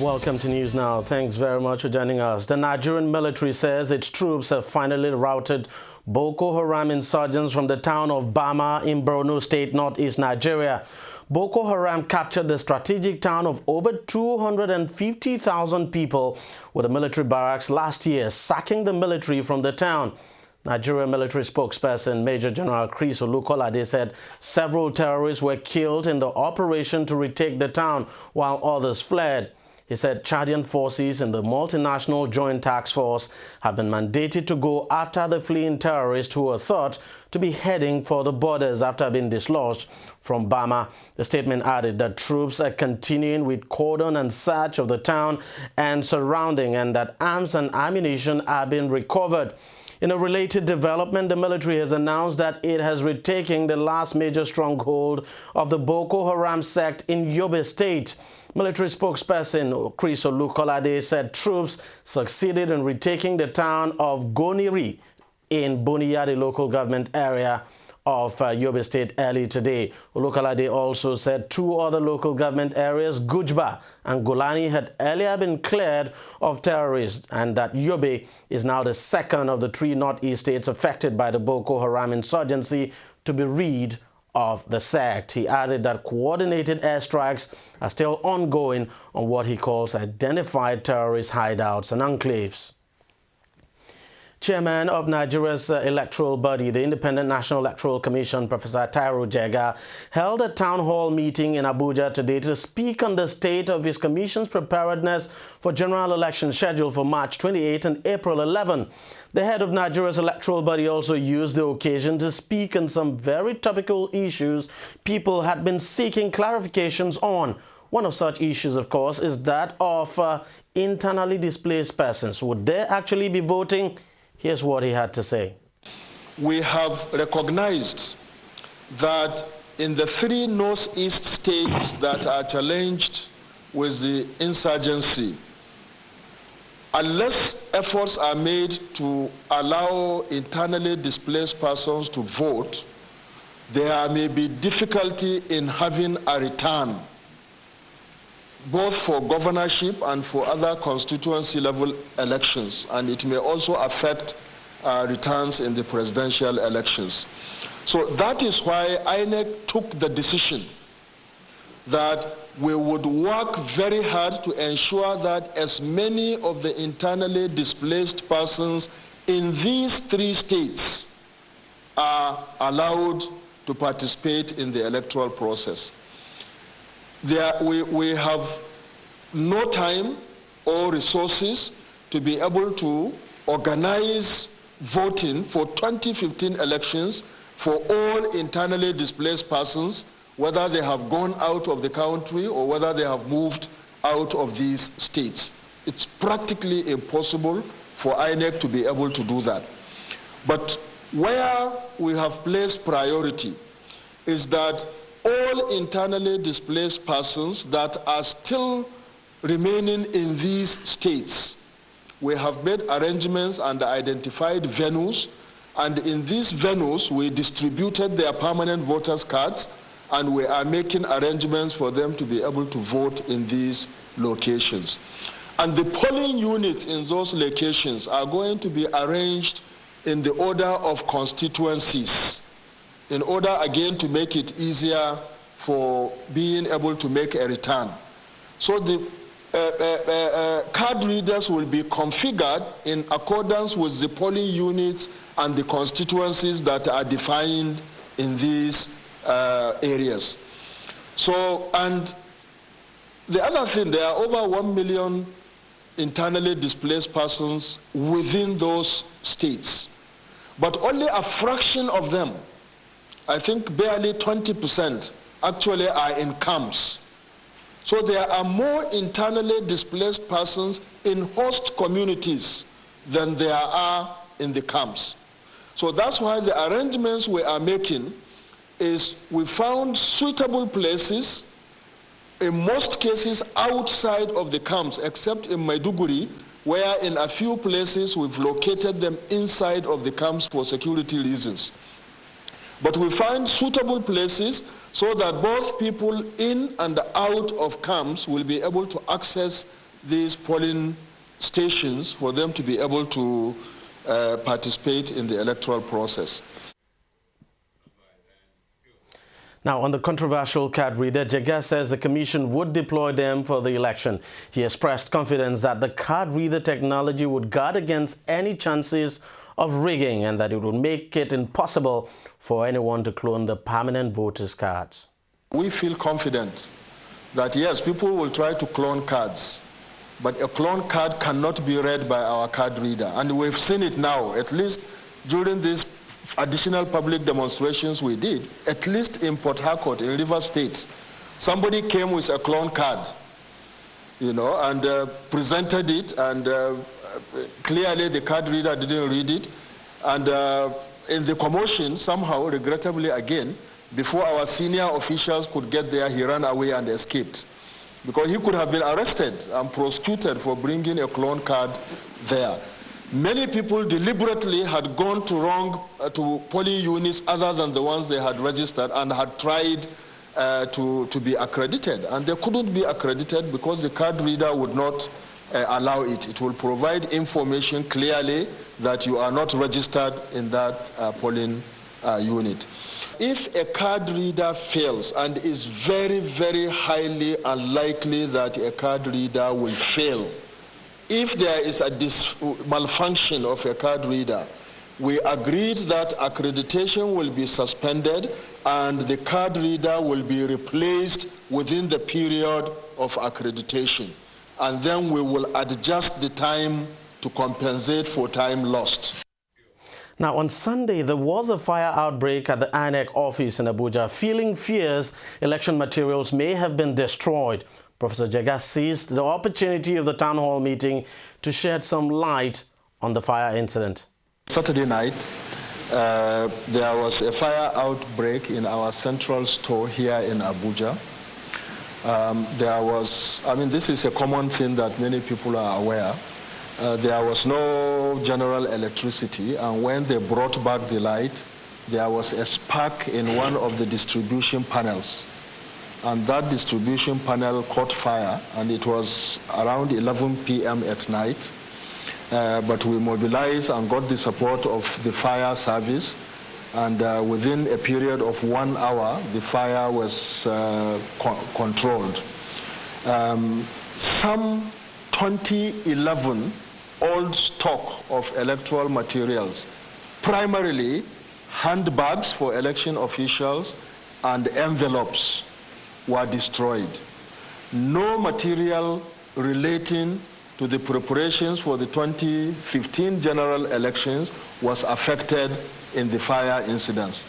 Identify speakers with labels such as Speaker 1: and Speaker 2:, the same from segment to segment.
Speaker 1: Welcome to News Now. Thanks very much for joining us. The Nigerian military says its troops have finally routed Boko Haram insurgents from the town of Bama in Borno State, northeast Nigeria. Boko Haram captured the strategic town of over 250,000 people with a military barracks last year, sacking the military from the town. Nigerian military spokesperson Major General Chris Olukolade said several terrorists were killed in the operation to retake the town, while others fled. He said Chadian forces in the multinational Joint Task Force have been mandated to go after the fleeing terrorists who are thought to be heading for the borders after being dislodged from Bama. The statement added that troops are continuing with cordon and search of the town and surrounding, and that arms and ammunition are being recovered. In a related development, the military has announced that it has retaken the last major stronghold of the Boko Haram sect in Yobe State. Military spokesperson Chris Olukolade said troops succeeded in retaking the town of Goniri in Boniya, the local government area of Yobe State, early today. Olukolade also said two other local government areas, Gujba and Golani, had earlier been cleared of terrorists, and that Yobe is now the second of the three northeast states affected by the Boko Haram insurgency to be rid of the sect. He added that coordinated airstrikes are still ongoing on what he calls identified terrorist hideouts and enclaves. Chairman of Nigeria's electoral body, the Independent National Electoral Commission, Professor Taiwo Jega, held a town hall meeting in Abuja today to speak on the state of his commission's preparedness for general elections scheduled for March 28 and April 11. The head of Nigeria's electoral body also used the occasion to speak on some very topical issues people had been seeking clarifications on. One of such issues, of course, is that of internally displaced persons. Would they actually be voting? Here's what he had to say.
Speaker 2: We have recognized that in the three northeast states that are challenged with the insurgency, unless efforts are made to allow internally displaced persons to vote, there may be difficulty in having a return, both for governorship and for other constituency-level elections, and it may also affect returns in the presidential elections. So that is why INEC took the decision that we would work very hard to ensure that as many of the internally displaced persons in these three states are allowed to participate in the electoral process. We have no time or resources to be able to organize voting for 2015 elections for all internally displaced persons, whether they have gone out of the country or whether they have moved out of these states. It's practically impossible for INEC to be able to do that. But where we have placed priority is that all internally displaced persons that are still remaining in these states, we have made arrangements and identified venues, and in these venues we distributed their permanent voters cards, and we are making arrangements for them to be able to vote in these locations. And the polling units in those locations are going to be arranged in the order of constituencies, in order again to make it easier for being able to make a return. So the card readers will be configured in accordance with the polling units and the constituencies that are defined in these areas. So, and the other thing, there are over 1 million internally displaced persons within those states, but only a fraction of them, I think barely 20%, actually are in camps. So there are more internally displaced persons in host communities than there are in the camps. So that's why the arrangements we are making is we found suitable places, in most cases outside of the camps, except in Maiduguri, where in a few places we've located them inside of the camps for security reasons. But we find suitable places so that both people in and out of camps will be able to access these polling stations for them to be able to participate in the electoral process.
Speaker 1: Now, on the controversial card reader, Jega says the Commission would deploy them for the election. He expressed confidence that the card reader technology would guard against any chances of rigging and that it would make it impossible for anyone to clone the permanent voters' cards.
Speaker 2: We feel confident that, yes, people will try to clone cards, but a clone card cannot be read by our card reader. And we've seen it now, at least during these additional public demonstrations we did, at least in Port Harcourt, in River State. Somebody came with a clone card, and presented it, and clearly the card reader didn't read it. And in the commotion, somehow, regrettably again, before our senior officials could get there, he ran away and escaped. Because he could have been arrested and prosecuted for bringing a clone card there. Many people deliberately had gone to polling units other than the ones they had registered and had tried to be accredited. And they couldn't be accredited because the card reader would not allow it. It will provide information clearly that you are not registered in that polling unit. If a card reader fails, and is very, very highly unlikely that a card reader will fail, if there is a malfunction of a card reader, we agreed that accreditation will be suspended and the card reader will be replaced within the period of accreditation. And then we will adjust the time to compensate for time lost.
Speaker 1: Now, on Sunday, there was a fire outbreak at the INEC office in Abuja. Feeling fears election materials may have been destroyed, Professor Jega seized the opportunity of the town hall meeting to shed some light on the fire incident.
Speaker 2: Saturday night, there was a fire outbreak in our central store here in Abuja. This is a common thing that many people are aware. There was no general electricity, and when they brought back the light, there was a spark in one of the distribution panels. And that distribution panel caught fire, and it was around 11 p.m. at night. But we mobilized and got the support of the fire service, and within a period of 1 hour, the fire was controlled. Some 2011 old stock of electoral materials, primarily handbags for election officials and envelopes, were destroyed. No material relating to the preparations for the 2015 general elections was affected in the fire incidents.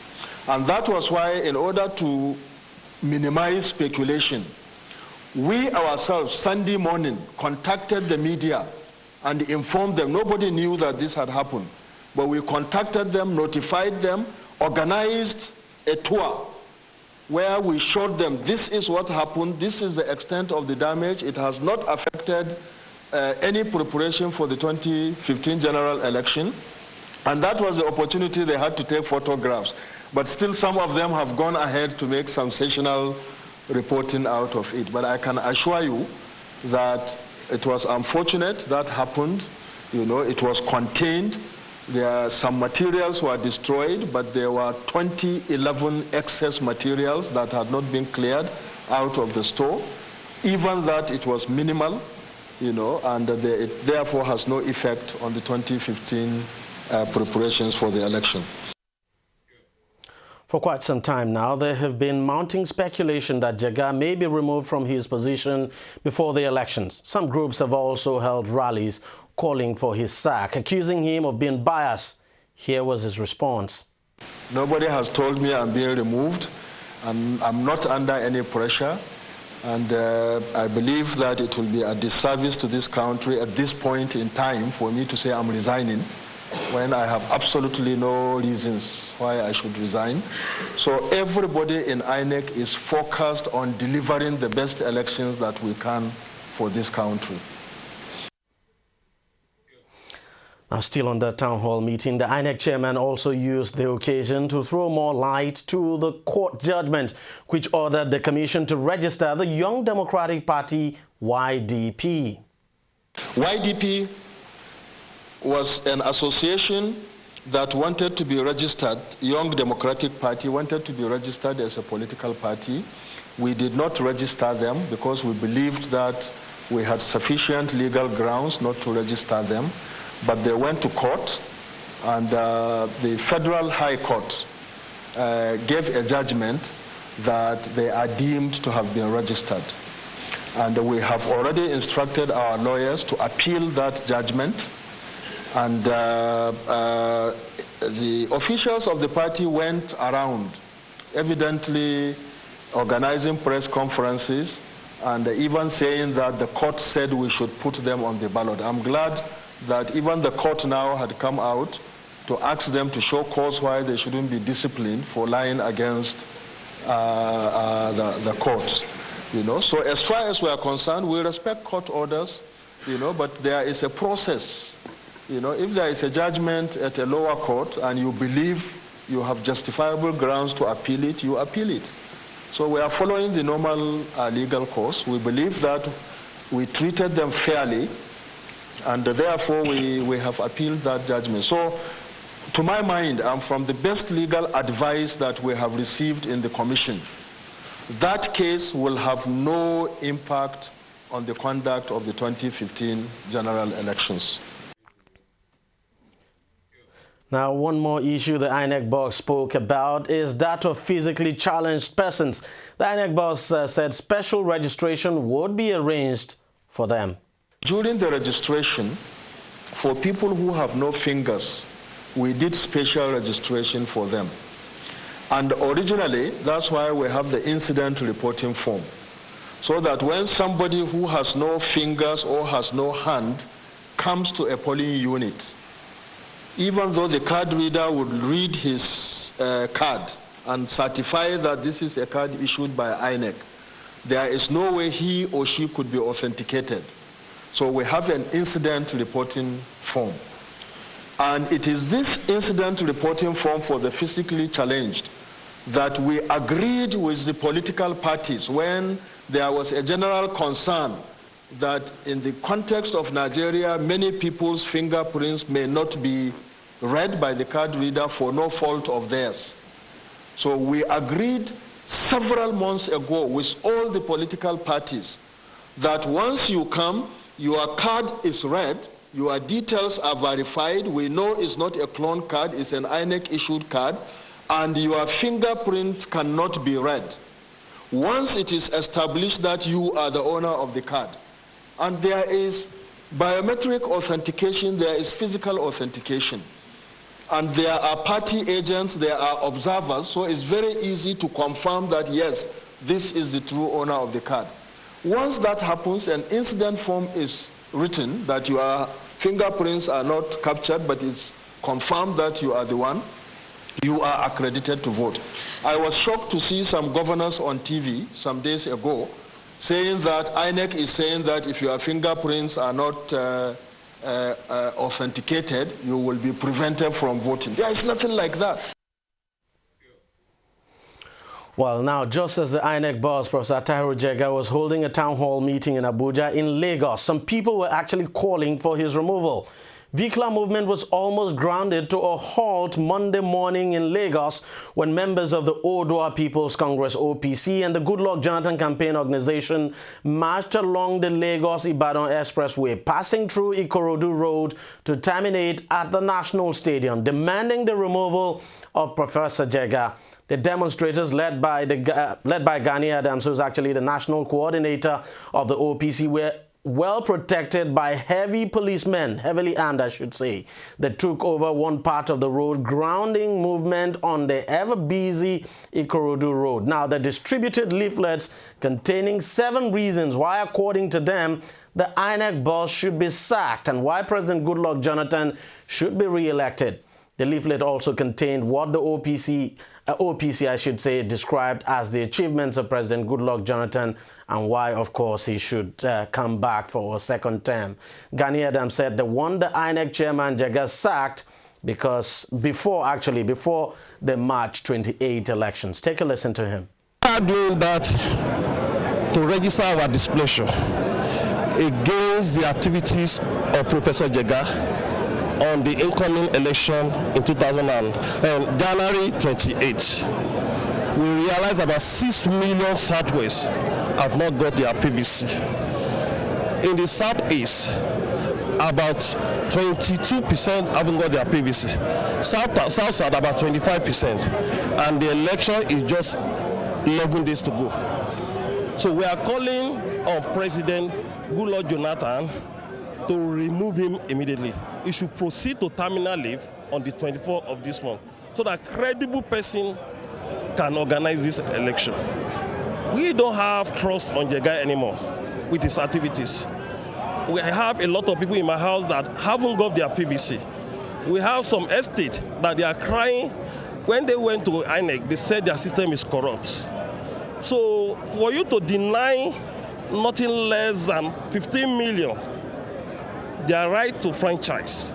Speaker 2: And that was why, in order to minimize speculation, we ourselves, Sunday morning, contacted the media and informed them. Nobody knew that this had happened, but we contacted them, notified them, organized a tour where we showed them this is what happened, this is the extent of the damage. It has not affected any preparation for the 2015 general election. And that was the opportunity they had to take photographs. But still, some of them have gone ahead to make sensational reporting out of it. But I can assure you that it was unfortunate that happened. It was contained. Some materials were destroyed, but there were 2011 excess materials that had not been cleared out of the store. Even that, it was minimal, and it therefore has no effect on the 2015 preparations for the election.
Speaker 1: For quite some time now, there have been mounting speculation that Jega may be removed from his position before the elections. Some groups have also held rallies calling for his sack, accusing him of being biased. Here was his response.
Speaker 2: Nobody has told me I'm being removed. I'm not under any pressure. And I believe that it will be a disservice to this country at this point in time for me to say I'm resigning, when I have absolutely no reasons why I should resign. So everybody in INEC is focused on delivering the best elections that we can for this country.
Speaker 1: Now, still on the town hall meeting, the INEC chairman also used the occasion to throw more light to the court judgment, which ordered the commission to register the Young Democratic Party, YDP.
Speaker 2: YDP was an association that wanted to be registered, Young Democratic Party wanted to be registered as a political party. We did not register them because we believed that we had sufficient legal grounds not to register them, but they went to court, and the Federal High Court gave a judgment that they are deemed to have been registered. And we have already instructed our lawyers to appeal that judgment. And the officials of the party went around, evidently organizing press conferences and even saying that the court said we should put them on the ballot. I'm glad that even the court now had come out to ask them to show cause why they shouldn't be disciplined for lying against the court. So as far as we are concerned, we respect court orders, but there is a process. If there is a judgment at a lower court and you believe you have justifiable grounds to appeal it, you appeal it. So we are following the normal legal course. We believe that we treated them fairly, and therefore we have appealed that judgment. So to my mind, and from the best legal advice that we have received in the commission, that case will have no impact on the conduct of the 2015 general elections.
Speaker 1: Now, one more issue the INEC boss spoke about is that of physically challenged persons. The INEC boss said special registration would be arranged for them.
Speaker 2: During the registration, for people who have no fingers, we did special registration for them. And originally, that's why we have the incident reporting form. So that when somebody who has no fingers or has no hand comes to a polling unit, even though the card reader would read his card and certify that this is a card issued by INEC, there is no way he or she could be authenticated. So we have an incident reporting form. And it is this incident reporting form for the physically challenged that we agreed with the political parties when there was a general concern that in the context of Nigeria, many people's fingerprints may not be read by the card reader for no fault of theirs. So we agreed several months ago with all the political parties that once you come, your card is read, your details are verified, we know it's not a clone card, it's an INEC-issued card, and your fingerprint cannot be read. Once it is established that you are the owner of the card, and there is biometric authentication, there is physical authentication. And there are party agents, there are observers, so it's very easy to confirm that, yes, this is the true owner of the card. Once that happens, an incident form is written that your fingerprints are not captured, but it's confirmed that you are the one, you are accredited to vote. I was shocked to see some governors on TV some days ago saying that INEC is saying that if your fingerprints are not authenticated, you will be prevented from voting. There is nothing like that.
Speaker 1: Well, now, just as the INEC boss, Professor Tahiru Jega, was holding a town hall meeting in Abuja, in Lagos, some people were actually calling for his removal. Vehicular movement was almost grounded to a halt Monday morning in Lagos when members of the Odua People's Congress OPC and the Goodluck Jonathan Campaign Organization marched along the Lagos-Ibadan Expressway, passing through Ikorodu Road to terminate at the National Stadium, demanding the removal of Professor Jega. The demonstrators, led by Gani Adams, who's actually the national coordinator of the OPC, were well protected by heavy policemen, heavily armed I should say, that took over one part of the road, grounding movement on the ever-busy Ikorodu Road. Now, they distributed leaflets containing 7 reasons why, according to them, the INEC boss should be sacked and why President Goodluck Jonathan should be re-elected. The leaflet also contained what the OPC I should say, described as the achievements of President Goodluck Jonathan and why, of course, he should come back for a second term. Gani Adams said they want the INEC chairman Jega sacked because before the March 28 elections. Take a listen to him.
Speaker 3: We are doing that to register our displeasure. against the activities of Professor Jega on the incoming election in January 28. We realize about 6 million Southwest have not got their PVC. In the Southeast, about 22% haven't got their PVC. South about 25%. And the election is just 11 days to go. So we are calling on President Goodluck Jonathan to remove him immediately. He should proceed to terminal leave on the 24th of this month so that a credible person can organize this election. We don't have trust on Jega anymore with his activities. We have a lot of people in my house that haven't got their PVC. We have some estate that they are crying. When they went to INEC, they said their system is corrupt. So for you to deny nothing less than 15 million their right to franchise,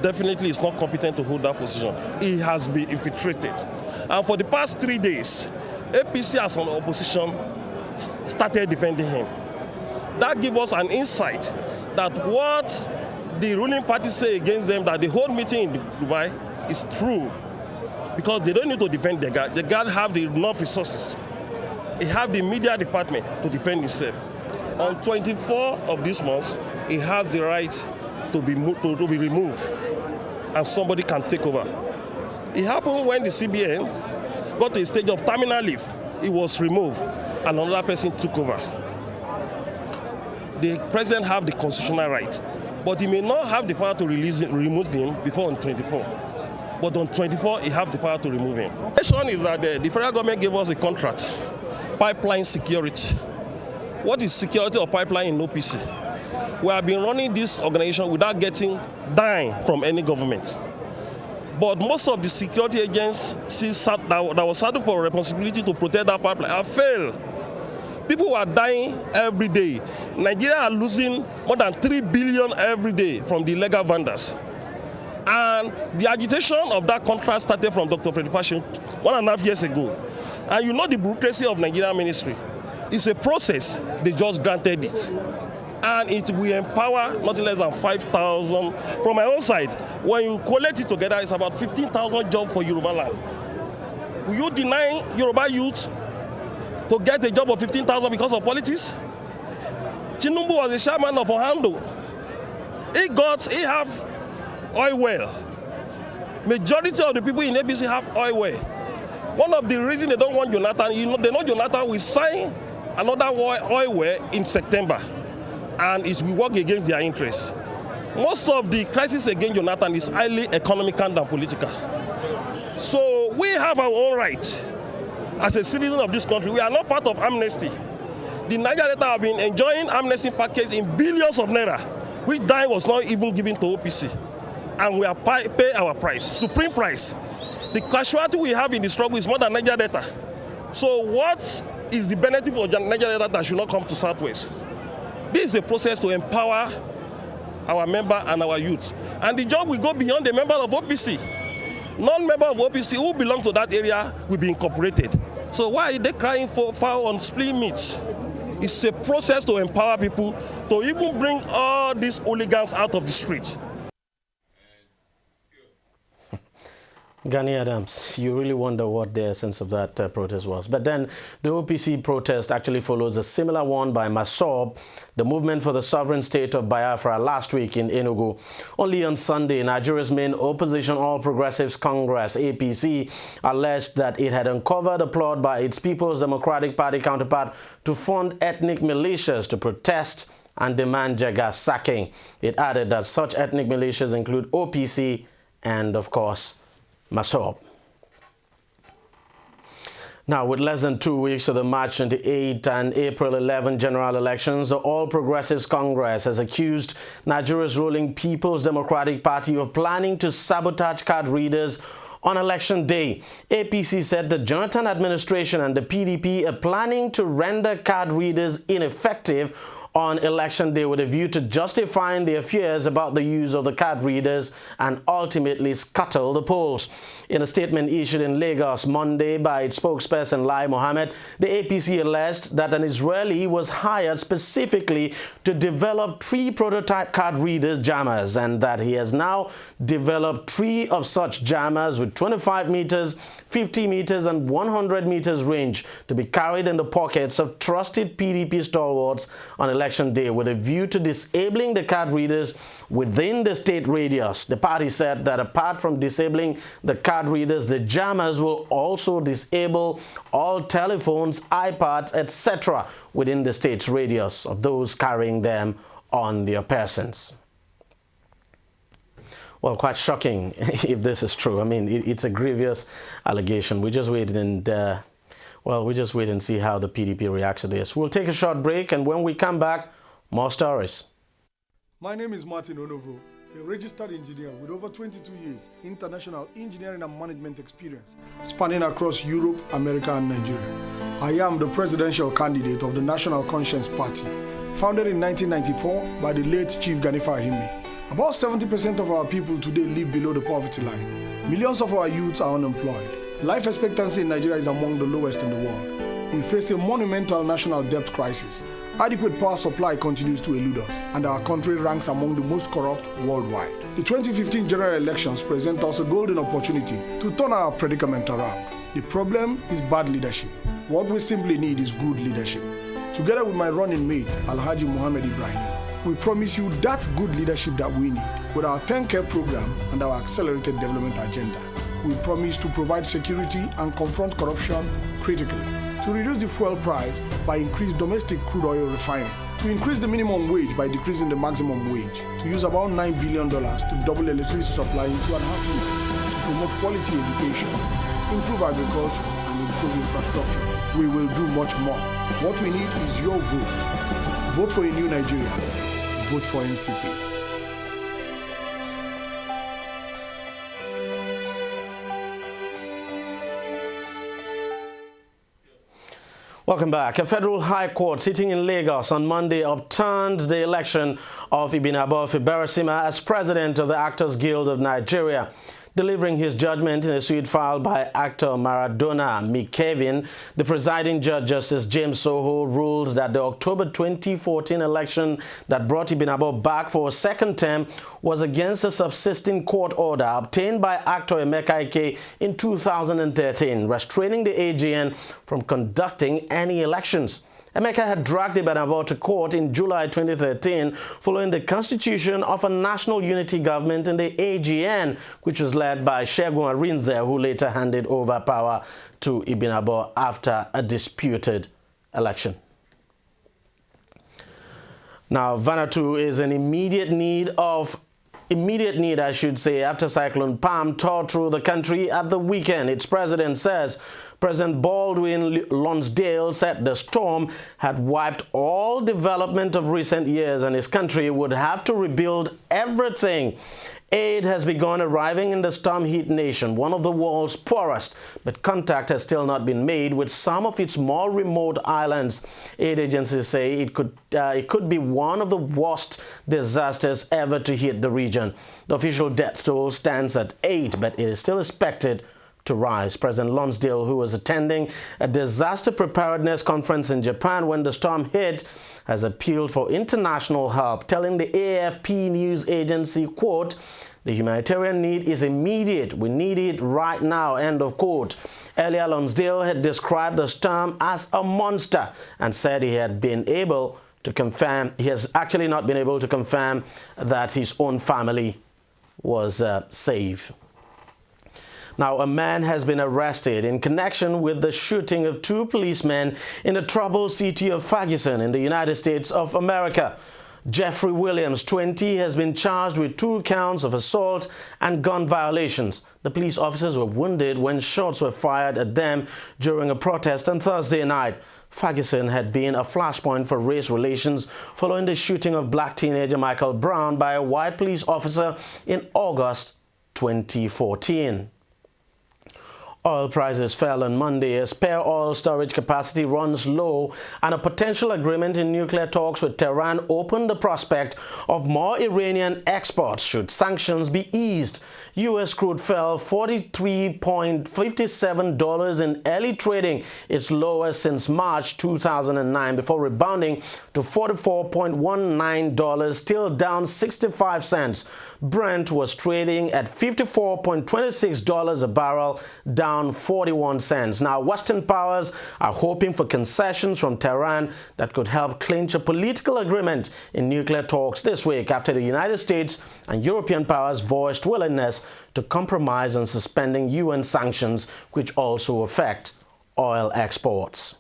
Speaker 3: definitely is not competent to hold that position. He has been infiltrated. And for the past 3 days, APC as an opposition started defending him. That gives us an insight that what the ruling party say against them, that the whole meeting in Dubai is true. Because they don't need to defend the guy. The guy have enough resources. He have the media department to defend himself. On 24th of this month, he has the right to be removed, and somebody can take over. It happened when the CBN got to a stage of terminal leave. He was removed, and another person took over. The president have the constitutional right, but he may not have the power to remove him before on 24. But on 24, he have the power to remove him. The question is that the federal government gave us a contract, pipeline security. What is security of pipeline in OPC? We have been running this organization without getting dime from any government. But most of the security agencies that was saddled for responsibility to protect that pipeline have failed. People are dying every day. Nigeria are losing more than 3 billion every day from the illegal vendors. And the agitation of that contract started from Dr. Freddy Fashion 1.5 years ago. And you know the bureaucracy of Nigerian ministry. It's a process, they just granted it. And it will empower not less than 5,000. From my own side, when you collect it together, it's about 15,000 jobs for Yoruba land. Will you deny Yoruba youth to get a job of 15,000 because of politics? Tinubu was the chairman of Ohando. He have oil well. Majority of the people in ABC have oil well. One of the reasons they don't want Jonathan, they know Jonathan will sign another oil well in September, and it will work against their interests. Most of the crisis against Jonathan is highly economical than political. So we have our own right. As a citizen of this country, we are not part of amnesty. The Niger Delta have been enjoying amnesty package in billions of naira, which dime was not even given to OPC. And we are pay our price, supreme price. The casualty we have in the struggle is more than Niger Delta. So what is the benefit of Niger Delta that should not come to Southwest? This is a process to empower our member and our youth. And the job will go beyond the member of OPC. Non-member of OPC who belong to that area will be incorporated. So why are they crying for foul on split meat? It's a process to empower people to even bring all these hooligans out of the street.
Speaker 1: Gani Adams, you really wonder what the essence of that protest was. But then the OPC protest actually follows a similar one by Masob, the movement for the sovereign state of Biafra, last week in Enugu. Only on Sunday, Nigeria's main opposition All Progressives Congress, APC, alleged that it had uncovered a plot by its People's Democratic Party counterpart to fund ethnic militias to protest and demand Jaga's sacking. It added that such ethnic militias include OPC and, of course, Masob. Now, with less than 2 weeks to the March 28 and April 11 general elections, the All Progressives Congress has accused Nigeria's ruling People's Democratic Party of planning to sabotage card readers on election day. APC said the Jonathan administration and the PDP are planning to render card readers ineffective on Election Day with a view to justifying their fears about the use of the card readers and ultimately scuttle the polls. In a statement issued in Lagos Monday by its spokesperson Lai Mohammed, the APC alleged that an Israeli was hired specifically to develop 3 prototype card readers jammers and that he has now developed 3 of such jammers with 25 meters, 50 meters and 100 meters range to be carried in the pockets of trusted PDP stalwarts on Election Day with a view to disabling the card readers within the state radius. The party said that apart from disabling the card readers, the jammers will also disable all telephones, iPads, etc. within the state's radius of those carrying them on their persons. Well, quite shocking if this is true. I mean, it's a grievous allegation. We just wait and, we just wait and see how the PDP reacts to this. We'll take a short break, and when we come back, more stories.
Speaker 4: My name is Martin Onovo, a registered engineer with over 22 years international engineering and management experience, spanning across Europe, America, and Nigeria. I am the presidential candidate of the National Conscience Party, founded in 1994 by the late Chief Ganifa Ahimi. About 70% of our people today live below the poverty line. Millions of our youths are unemployed. Life expectancy in Nigeria is among the lowest in the world. We face a monumental national debt crisis. Adequate power supply continues to elude us, and our country ranks among the most corrupt worldwide. The 2015 general elections present us a golden opportunity to turn our predicament around. The problem is bad leadership. What we simply need is good leadership. Together with my running mate, Alhaji Muhammad Ibrahim, we promise you that good leadership that we need with our 10-care program and our accelerated development agenda. We promise to provide security and confront corruption critically, to reduce the fuel price by increased domestic crude oil refining, to increase the minimum wage by decreasing the maximum wage, to use about $9 billion to double electricity supply in 2.5 years, to promote quality education, improve agriculture, and improve infrastructure. We will do much more. What we need is your vote. Vote for a new Nigeria. Vote for NCP.
Speaker 1: Welcome back. A federal high court sitting in Lagos on Monday upturned the election of Ibinabo Iberesima as president of the Actors Guild of Nigeria. Delivering his judgment in a suit filed by actor Maradona McKevin, the presiding judge, Justice James Soho, ruled that the October 2014 election that brought Ibinabo back for a second term was against a subsisting court order obtained by actor Emeka Ike in 2013, restraining the AGN from conducting any elections. Emeka had dragged Ibinabo to court in July 2013 following the constitution of a national unity government in the AGN, which was led by Segun Arinze, who later handed over power to Ibinabo after a disputed election. Now, Vanuatu is in immediate need, I should say, after Cyclone Pam tore through the country at the weekend. Its president says President Baldwin Lonsdale said the storm had wiped all development of recent years and his country would have to rebuild everything. Aid has begun arriving in the storm-hit nation, one of the world's poorest, but contact has still not been made with some of its more remote islands. Aid agencies say it could be one of the worst disasters ever to hit the region. The official death toll stands at 8, but it is still expected to rise. President Lonsdale, who was attending a disaster preparedness conference in Japan when the storm hit, has appealed for international help, telling the AFP news agency, quote, "The humanitarian need is immediate. We need it right now," end of quote. Earlier, Lonsdale had described the storm as a monster and said he has actually not been able to confirm that his own family was safe. Now, a man has been arrested in connection with the shooting of 2 policemen in the troubled city of Ferguson in the United States of America. Jeffrey Williams, 20, has been charged with 2 counts of assault and gun violations. The police officers were wounded when shots were fired at them during a protest on Thursday night. Ferguson had been a flashpoint for race relations following the shooting of black teenager Michael Brown by a white police officer in August 2014. Oil prices fell on Monday as spare oil storage capacity runs low and a potential agreement in nuclear talks with Tehran opened the prospect of more Iranian exports should sanctions be eased. U.S. crude fell $43.57 in early trading, its lowest since March 2009, before rebounding to $44.19, still down 65 cents. Brent was trading at $54.26 a barrel, down 41 cents. Now, Western powers are hoping for concessions from Tehran that could help clinch a political agreement in nuclear talks this week after the United States and European powers voiced willingness to compromise on suspending UN sanctions, which also affect oil exports.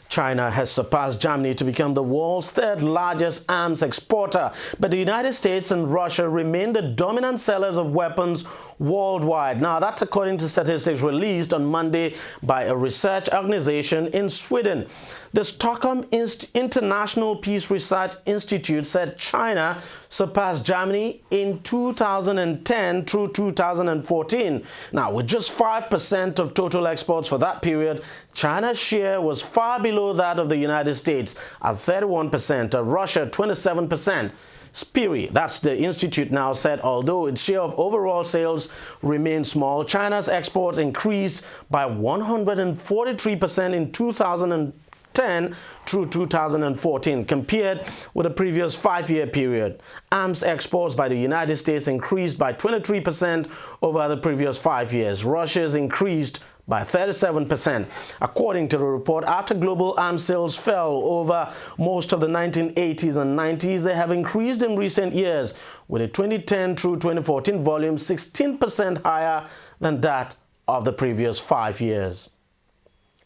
Speaker 1: China has surpassed Germany to become the world's third largest arms exporter, but the United States and Russia remain the dominant sellers of weapons worldwide. Now, that's according to statistics released on Monday by a research organization in Sweden. The Stockholm International Peace Research Institute said China surpassed Germany in 2010 through 2014. Now, with just 5% of total exports for that period, China's share was far below that of the United States at 31%, and Russia 27%. Spiri, that's the institute now, said although its share of overall sales remained small, China's exports increased by 143% in 2010 through 2014 compared with the previous 5-year period. Arms exports by the United States increased by 23% over the previous 5 years. Russia's increased by 37%. According to the report, after global arms sales fell over most of the 1980s and 90s, they have increased in recent years, with a 2010 through 2014 volume 16% higher than that of the previous 5 years.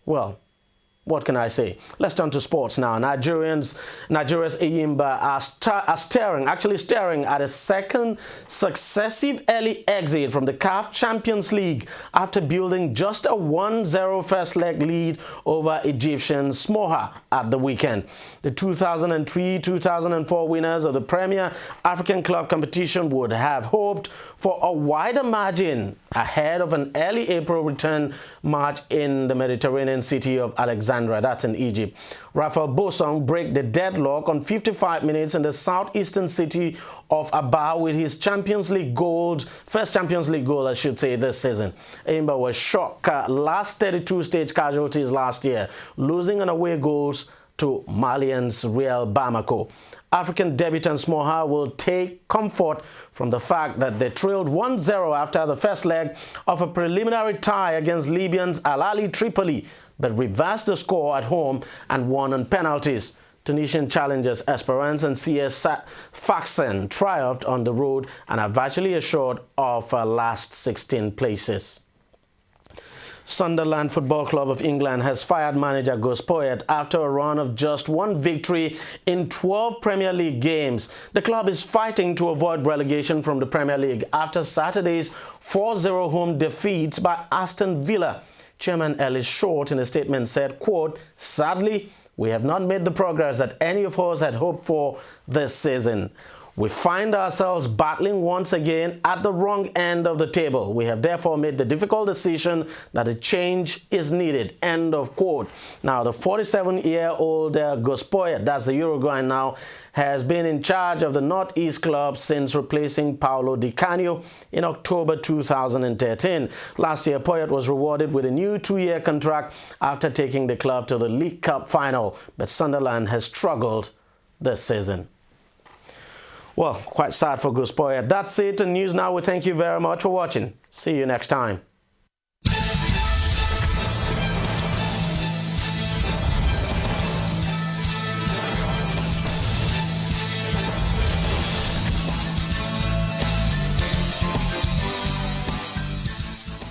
Speaker 1: Well, what can I say? Let's turn to sports now. Nigeria's Eyimba are staring at a second successive early exit from the CAF Champions League after building just a 1-0 first leg lead over Egyptian Smoha at the weekend. The 2003-2004 winners of the Premier African Club competition would have hoped for a wider margin ahead of an early April return match in the Mediterranean city of Alexandria. That's in Egypt. Rafael Bosong break the deadlock on 55 minutes in the southeastern city of Aba with his first Champions League goal, I should say, this season. Eyimba was shocked last 32 stage casualties last year, losing on away goals to Malians Real Bamako. African debutant Smoha will take comfort from the fact that they trailed 1-0 after the first leg of a preliminary tie against Libyans Al Ahly Tripoli, but reversed the score at home and won on penalties. Tunisian challengers Esperance and CS Sfaxien triumphed on the road and are virtually assured of last 16 places. Sunderland Football Club of England has fired manager Gus Poyet after a run of just one victory in 12 Premier League games. The club is fighting to avoid relegation from the Premier League after Saturday's 4-0 home defeat by Aston Villa. Chairman Ellis Short in a statement said, quote, "Sadly, we have not made the progress that any of us had hoped for this season. We find ourselves battling once again at the wrong end of the table. We have therefore made the difficult decision that a change is needed." End of quote. Now, the 47-year-old Gus Poyet, that's the Uruguayan now, has been in charge of the Northeast club since replacing Paulo Di Canio in October 2013. Last year, Poyet was rewarded with a new 2-year contract after taking the club to the League Cup final, but Sunderland has struggled this season. Well, quite sad for Gus Poyet. That's it on News Now. We thank you very much for watching. See you next time.